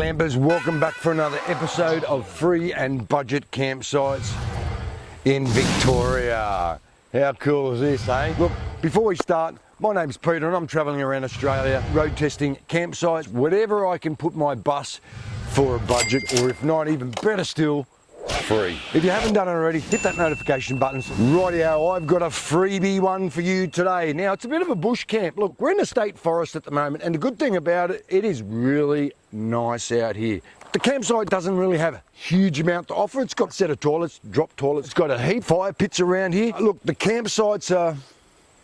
glampers, welcome back for another episode of free and budget campsites in Victoria. How cool is this, eh? Look, before we start, my name's Peter and I'm travelling around Australia road testing campsites, whatever I can put my bus for a budget, or if not, even better still, free. If you haven't done it already, hit that notification button. Rightio, I've got a freebie one for you today. Now, it's a bit of a bush camp. Look, we're in a state forest at the moment, and the good thing about it, it is really nice out here. The campsite doesn't really have a huge amount to offer. It's got a set of toilets, drop toilets. It's got a heap fire pits around here. Look, the campsites are,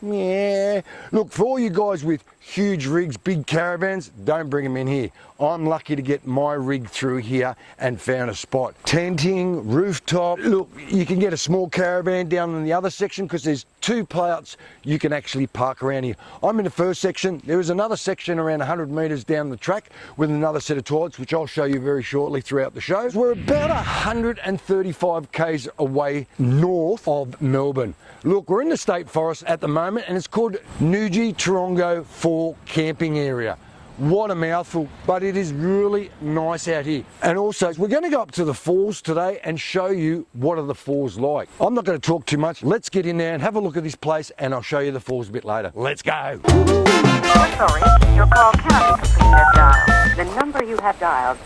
yeah. Look, for all you guys with huge rigs, big caravans, don't bring them in here. I'm lucky to get my rig through here and found a spot. Tenting, rooftop. Look, you can get a small caravan down in the other section because there's two playouts you can actually park around here. I'm in the first section. There is another section around 100 metres down the track with another set of toilets, which I'll show you very shortly throughout the show. We're about 135 k's away north of Melbourne. Look, we're in the state forest at the moment and it's called Noojee Toorongo for camping area. What a mouthful, but it is really nice out here. And also, we're going to go up to the falls today and show you what are the falls like. I'm not going to talk too much. Let's get in there and have a look at this place and I'll show you the falls a bit later. Let's go. We're sorry, your call cannot be completed as dialed. The number you have dialed.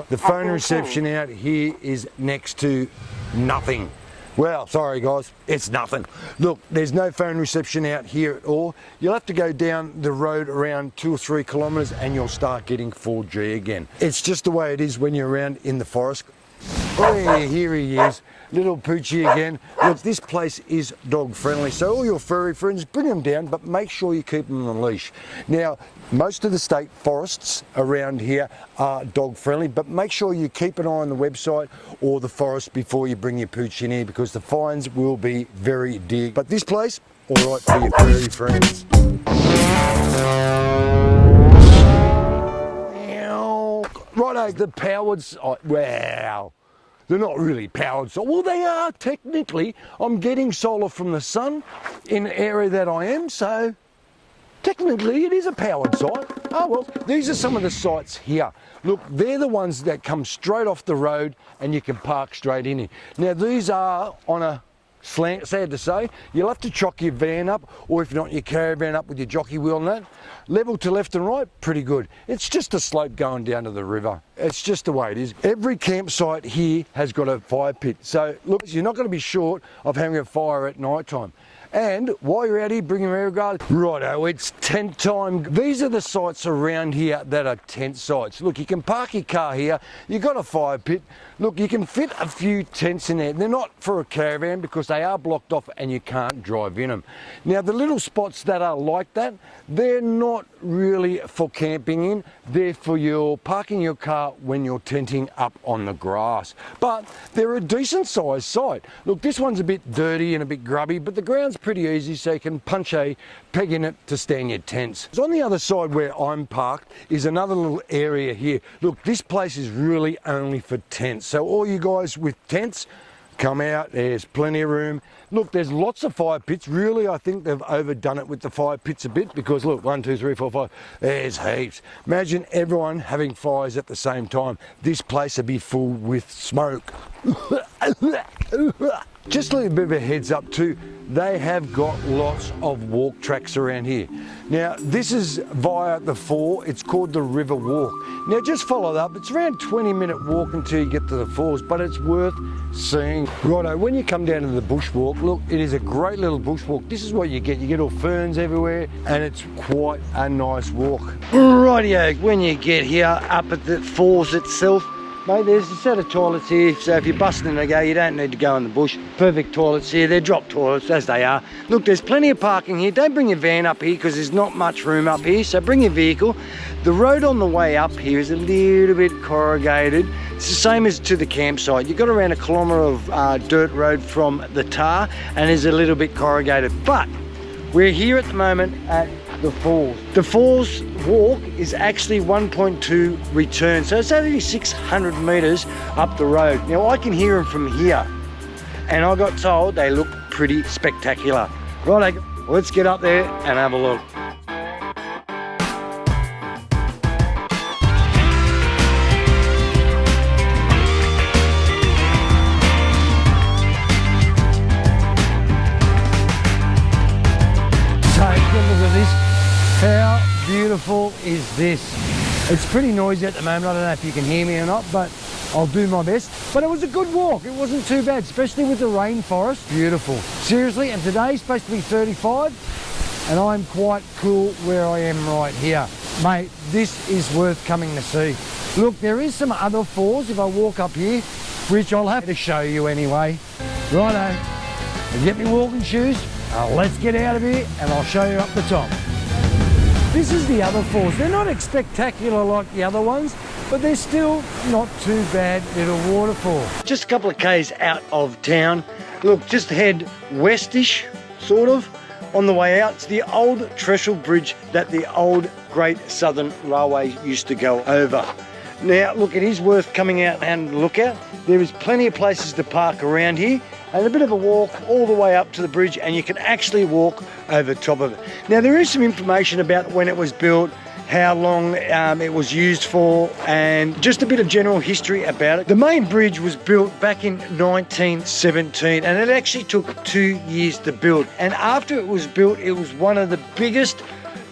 The phone reception out here is next to nothing. Well, sorry guys, it's nothing. Look, there's no phone reception out here at all. You'll have to go down the road around 2 or 3 kilometres and you'll start getting 4G again. It's just the way it is when you're around in the forest. Oh yeah, here he is, little Poochie again. Look, this place is dog friendly, so all your furry friends, bring them down, but make sure you keep them on a leash. Now, most of the state forests around here are dog friendly, but make sure you keep an eye on the website or the forest before you bring your pooch in here because the fines will be very dear. But this place, all right for your furry friends. Righto, the powered site, wow. They're not really powered solar. Well, they are technically. I'm getting solar from the sun in the area that I am, so technically it is a powered site. Oh well, these are some of the sites here. Look, they're the ones that come straight off the road and you can park straight in here. Now these are on a slant, sad to say. You'll have to chock your van up, or if not, your caravan up with your jockey wheel and that. Level to left and right, pretty good. It's just a slope going down to the river. It's just the way it is. Every campsite here has got a fire pit. So look, you're not going to be short of having a fire at night time. And while you're out here, bring your air guard. Righto, it's tent time. These are the sites around here that are tent sites. Look, you can park your car here. You've got a fire pit. Look, you can fit a few tents in there. They're not for a caravan because they are blocked off and you can't drive in them. Now, the little spots that are like that, they're not really for camping in. They're for your parking your car when you're tenting up on the grass. But they're a decent sized site. Look, this one's a bit dirty and a bit grubby, but the ground's pretty easy, so you can punch a peg in it to stand your tents. So on the other side where I'm parked is another little area here. Look, this place is really only for tents. So all you guys with tents, come out, there's plenty of room. Look, there's lots of fire pits. Really, I think they've overdone it with the fire pits a bit because look, 1, 2, 3, 4, 5, there's heaps. Imagine everyone having fires at the same time. This place would be full with smoke. Just a little bit of a heads up too, they have got lots of walk tracks around here. Now this is via the fall, it's called the River Walk. Now just follow it up, it's around 20-minute walk until you get to the falls, but it's worth seeing. Righto, when you come down to the bushwalk, look, it is a great little bushwalk. This is what you get all ferns everywhere and it's quite a nice walk. Rightio, when you get here up at the falls itself, mate, there's a set of toilets here, so if you're busting a go, you don't need to go in the bush. Perfect toilets here, they're drop toilets as they are. Look, there's plenty of parking here. Don't bring your van up here because there's not much room up here, so bring your vehicle. The road on the way up here is a little bit corrugated. It's the same as to the campsite. You've got around 1 kilometre of dirt road from the tar and is a little bit corrugated. But we're here at the moment at the falls. The falls walk is actually 1.2 return, so it's only 600 metres up the road. Now I can hear them from here, and I got told they look pretty spectacular. Right, let's get up there and have a look. this. How beautiful is this? It's pretty noisy at the moment. I don't know if you can hear me or not, but I'll do my best. But it was a good walk. It wasn't too bad, especially with the rainforest. Beautiful. Seriously, and today's supposed to be 35, and I'm quite cool where I am right here. Mate, this is worth coming to see. Look, there is some other falls if I walk up here, which I'll have to show you anyway. Righto, get me walking shoes. Let's get out of here and I'll show you up the top. This is the other falls. They're not as spectacular like the other ones, but they're still not too bad little waterfall. Just a couple of k's out of town. Look, just head westish, sort of, on the way out. It's the old Trestle Bridge that the old Great Southern Railway used to go over. Now, look, it is worth coming out and look at. There is plenty of places to park around here, and a bit of a walk all the way up to the bridge, and you can actually walk over top of it. Now, there is some information about when it was built, how long it was used for, and just a bit of general history about it. The main bridge was built back in 1917, and it actually took 2 years to build. And after it was built, it was one of the biggest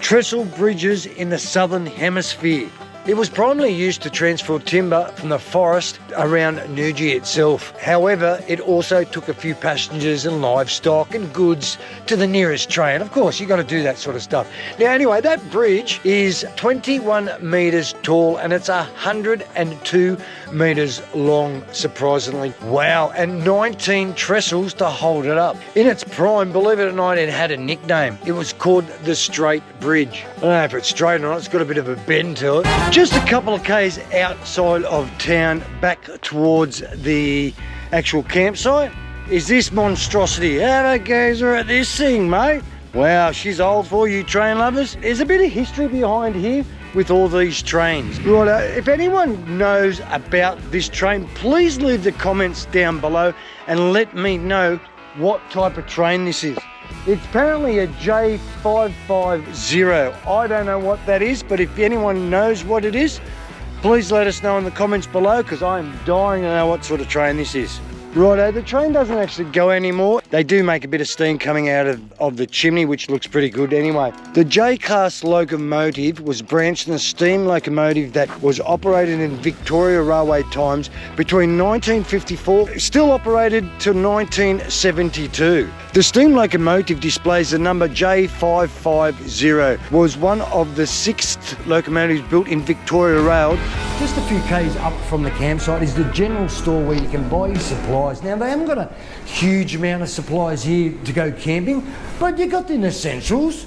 trestle bridges in the Southern Hemisphere. It was primarily used to transfer timber from the forest around Noojee itself. However, it also took a few passengers and livestock and goods to the nearest train. Of course, you've got to do that sort of stuff. Now, anyway, that bridge is 21 metres tall and it's 102 metres long, surprisingly. Wow, and 19 trestles to hold it up. In its prime, believe it or not, it had a nickname. It was called the Straight Bridge. I don't know if it's straight or not, it's got a bit of a bend to it. Just a couple of k's outside of town, back towards the actual campsite, is this monstrosity. Have a gazer at this thing, mate. Wow, she's old for you train lovers. There's a bit of history behind here with all these trains. Right, if anyone knows about this train, please leave the comments down below and let me know what type of train this is. It's apparently a J550. I don't know what that is, but if anyone knows what it is, please let us know in the comments below, because I'm dying to know what sort of train this is. Righto, the train doesn't actually go anymore. They do make a bit of steam coming out of the chimney, which looks pretty good anyway. The J-class locomotive was branched in a steam locomotive that was operated in Victoria Railway times between 1954, still operated till 1972. The steam locomotive displays the number J550, was one of the 6 locomotives built in Victoria Rail. Just a few k's up from the campsite is the general store where you can buy your supplies. Now, they haven't got a huge amount of supplies here to go camping, but you got the essentials.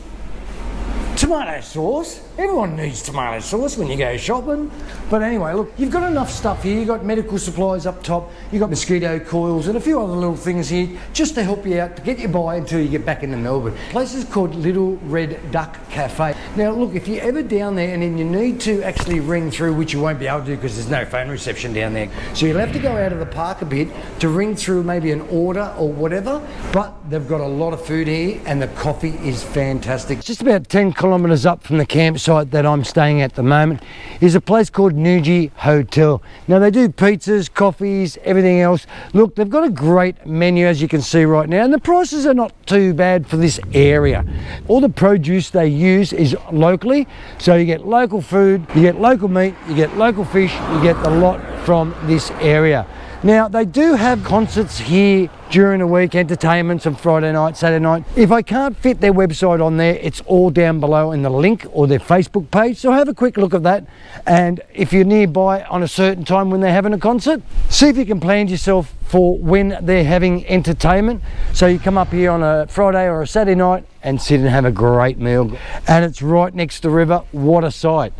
Tomato sauce. Everyone needs tomato sauce when you go shopping. But anyway, look, you've got enough stuff here. You've got medical supplies up top. You've got mosquito coils and a few other little things here just to help you out, to get you by until you get back into Melbourne. The place is called Little Red Duck Cafe. Now, look, if you're ever down there and then you need to actually ring through, which you won't be able to do because there's no phone reception down there. So you'll have to go out of the park a bit to ring through maybe an order or whatever. But they've got a lot of food here and the coffee is fantastic. Just about 10 kilometres up from the campsite that I'm staying at the moment is a place called Noojee Hotel. Now, they do pizzas, coffees, everything else. Look, they've got a great menu, as you can see right now, and the prices are not too bad for this area. All the produce they use is locally, so you get local food, you get local meat, you get local fish, you get a lot from this area. Now, they do have concerts here during the week, entertainments on Friday night, Saturday night. If I can't fit their website on there, it's all down below in the link, or their Facebook page, so have a quick look at that. And if you're nearby on a certain time when they're having a concert, see if you can plan yourself for when they're having entertainment. So you come up here on a Friday or a Saturday night and sit and have a great meal. And it's right next to the river. What a sight.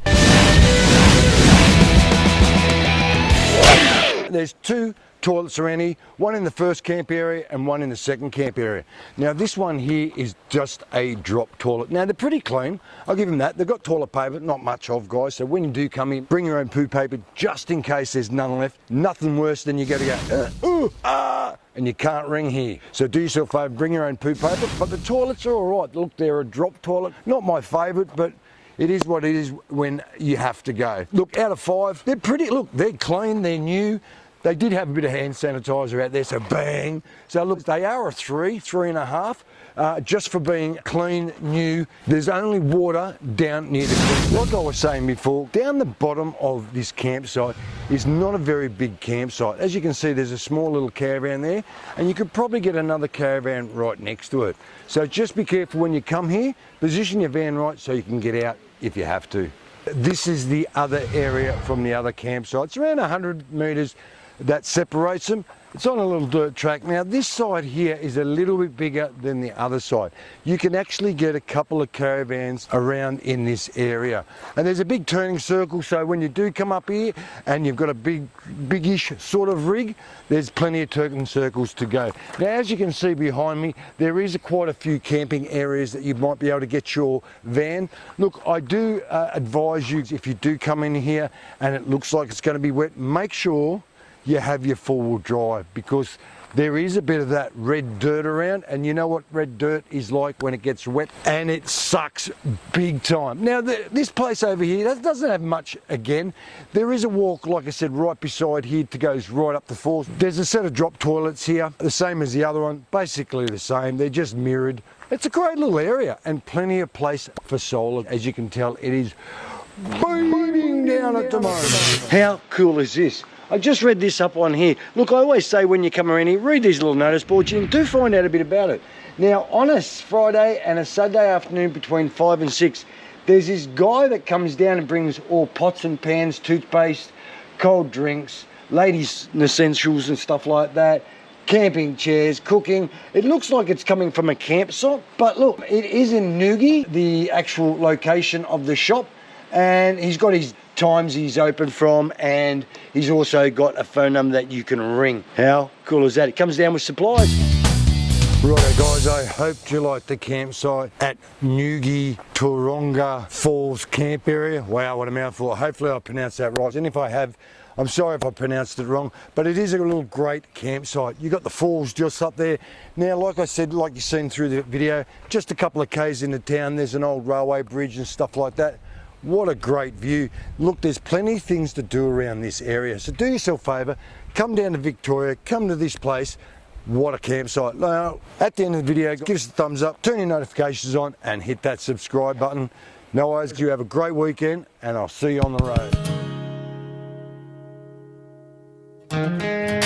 There's 2 toilets around here, one in the first camp area and one in the second camp area. Now, this one here is just a drop toilet. Now, they're pretty clean, I'll give them that. They've got toilet paper, not much of, guys, so when you do come in, bring your own poo paper just in case there's none left. Nothing worse than you got to go and you can't ring here. So do yourself a favour, bring your own poo paper. But the toilets are all right. Look, they're a drop toilet, not my favourite, but it is what it is when you have to go. Look, out of 5, they're pretty, look, they're clean, they're new. They did have a bit of hand sanitizer out there, so bang. So look, they are a 3.5, just for being clean, new. There's only water down near the creek. Like I was saying before, down the bottom of this campsite is not a very big campsite. As you can see, there's a small little caravan there, and you could probably get another caravan right next to it. So just be careful when you come here. Position your van right so you can get out if you have to. This is the other area from the other campsite. It's around 100 metres that separates them. It's on a little dirt track. Now this side here is a little bit bigger than the other side. You can actually get a couple of caravans around in this area. And there's a big turning circle, so when you do come up here and you've got a big-ish sort of rig, there's plenty of turning circles to go. Now as you can see behind me, there is quite a few camping areas that you might be able to get your van. Look, I do advise you, if you do come in here and it looks like it's going to be wet, make sure you have your four-wheel drive, because there is a bit of that red dirt around, and you know what red dirt is like when it gets wet, and it sucks big time. Now this place over here doesn't have much. Again, there is a walk, like I said, right beside here to goes right up the falls. There's a set of drop toilets here, the same as the other one, basically the same, they're just mirrored. It's a great little area and plenty of place for solar. As you can tell, it is beating down at the moment. How cool is this? I just read this up on here. Look, I always say when you come around here, read these little notice boards and do find out a bit about it. Now, on a Friday and a Saturday afternoon between 5 and 6, there's this guy that comes down and brings all pots and pans, toothpaste, cold drinks, ladies' essentials and stuff like that, camping chairs, cooking. It looks like it's coming from a campsite, but look, it is in Noojee, the actual location of the shop, and he's got his times he's open from, and he's also got a phone number that you can ring. How cool is that? It comes down with supplies. Righto guys, I hope you like the campsite at Noojee Toorongo Falls camp area. Wow, what a mouthful. Hopefully I pronounced that right, and if I have, I'm sorry if I pronounced it wrong, but it is a little great campsite. You got the falls just up there. Now, like I said, like you've seen through the video, just a couple of k's into town, there's an old railway bridge and stuff like that. What a great view. Look, there's plenty of things to do around this area. So do yourself a favour, come down to Victoria, come to this place. What a campsite. Now, at the end of the video, give us a thumbs up, turn your notifications on and hit that subscribe button. No worries, you have a great weekend and I'll see you on the road.